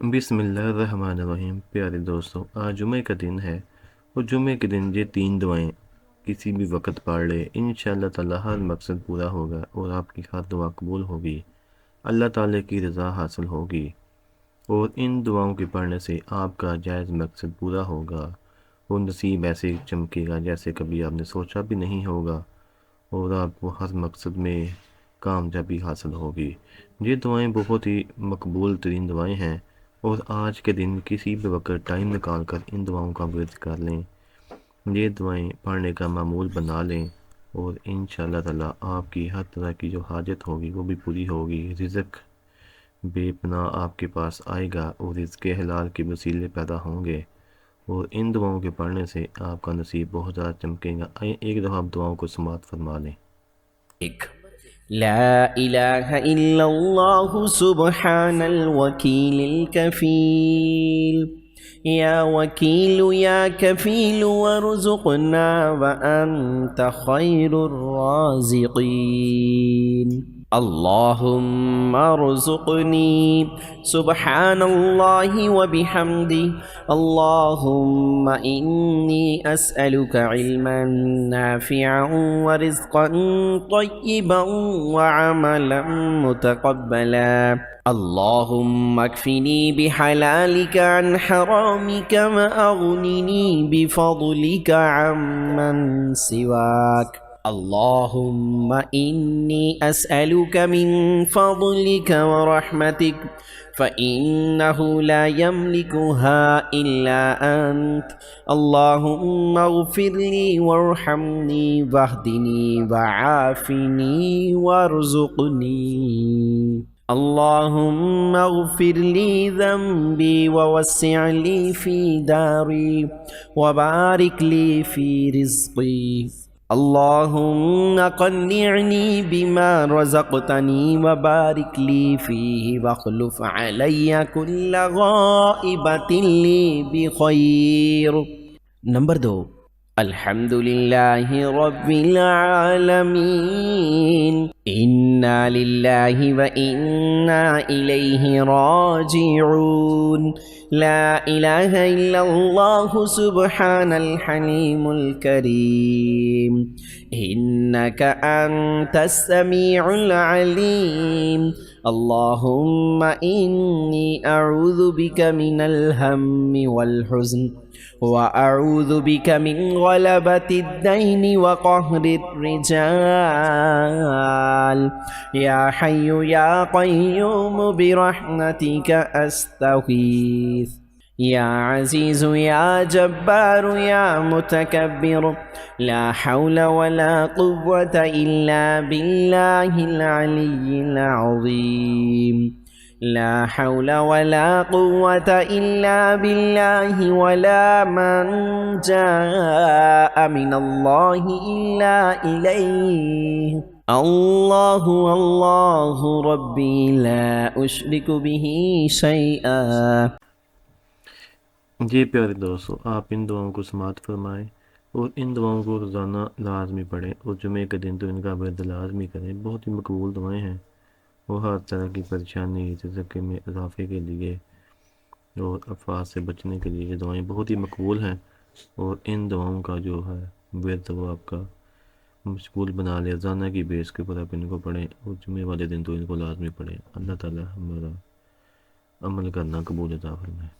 बिस्मिल्लाहिर्रहमानिर्रहीम। प्यारे दोस्तों, आज जुमे का दिन है और जुमे के दिन ये 3 दुआएं किसी भी वक्त पढ़ ले, इंशाअल्लाह ताला हर मकसद पूरा होगा और आपकी हर दुआ कबूल होगी, अल्लाह ताला की रज़ा हासिल होगी और इन दुआओं के पढ़ने से आपका जायज़ मकसद पूरा होगा और नसीब ऐसे चमकेगा जैसे कभी आपने सोचा भी नहीं होगा और आपको हर मकसद में कामयाबी हासिल होगी। ये दुआएं बहुत ही मकबूल तरीन दुआएं हैं और आज के दिन किसी भी वक्त टाइम निकाल कर इन दुआओं का विर्द कर लें। ये दुआएं पढ़ने का मामूल बना लें और इंशाअल्लाह ताला आपकी हर तरह की जो हाजत होगी वो भी पूरी होगी। रिज़्क बेपनाह आपके पास आएगा और रिज़्क़ हलाल के वसीले पैदा होंगे और इन दुआओं के पढ़ने से आपका नसीब बहुत ज़्यादा चमकेगा। आइए एक दफ़ा आप दुआओं को समाअत फरमा लें। एक ला इलाहा इल्लल्लाहु सुब्हानल वकीलिल कफील या वकीलु या कफीलु वरज़ुक़ना व अंत खैरुर राज़िक़ीन। अल्लाहुम्मा रज़ुक़नी सुब्हानल्लाहि व बिहम्दी। अल्लाहुम्मा इन्नी अस्अलुका इल्मन नाफ़िअन व रिज़्क़न तय्यिबन व अमलन मुतक़ब्बला। अल्लाहुम्मा अक्फ़िनी बिहलालिका अन हरामिका व अग़निनी बिफ़ضलिका अम्मन सिवाक। अल्लाहुम्मा इन्नी अस्अलुका मिन फ़ضलिका व रहमतिक फ़इन्नहु ला यमलिकुहा इल्ला अंत। अल्लाहुम्मा अग़फ़िरली वरहमनी वहदिनी वआफ़िनी वरज़ुक़नी। अल्लाहुम्मा अग़फ़िर ली ज़ंबी ववस्सिअ ली फ़ी दारी वबारिक ली फ़ी रिज़्क़ी। अल्लाहुम्मा क़न्निअनी बिमा रज़क़तनी वबारिक ली फ़ीहि वख़्लुफ़ अलैया कुल्ल ग़ाइबतिन ली बिख़ैर। नंबर 2, अल्हम्दुलिल्लाहि रब्बिल आलमीन। इन्ना लिल्लाहि व इन्ना इलैहि राजिऊन। ला इलाहा इल्लल्लाहु सुब्हानल हलीमुल करीम। इन्नका अंतस समीउल अलीम। अल्लाहुम्मा इन्नी अऊज़ु बिका मिनल हम्मि वल हुज़्न व अऊज़ु बिका मिन गलबतिद दैनि व क़हरिर रिजाल। या हय्यु या क़य्यूम बिरहमतिका अस्तगीथ। या अज़ीज़ु या जब्बारु या मुतकब्बिर। ला हौला वला क़ुव्वता इल्ला बिल्लाहिल अलिय्यिल अज़ीम। ला हौला वला क़ुव्वता इल्ला बिल्लाहि वला मल्जाअ मिनल्लाहि इल्ला इलैहि। अल्लाहु अल्लाहु रब्बी ला उश्रिकु बिही शैआ। जी प्यारे दोस्तों, आप इन दुआओं को समाअत फरमाएँ और इन दुआओं को रोज़ाना लाज़मी पढ़ें और जुमे के दिन तो इनका विर्द लाज़मी करें। बहुत ही मकबूल दुआएं हैं और हर तरह की परेशानी, रिज़्क़ में इज़ाफ़े के लिए और अफ़वाह से बचने के लिए ये दुआएं बहुत ही मकबूल हैं और इन दुआओं का जो है विर्द वो आपका मशगूल बना लिया। रोज़ाना की बेस के ऊपर आप इनको पढ़ें और जुमे वाले दिन तो इनको लाज़मी पढ़ें। अल्लाह ताला हमारा अमल करना कबूल अता फरमाए।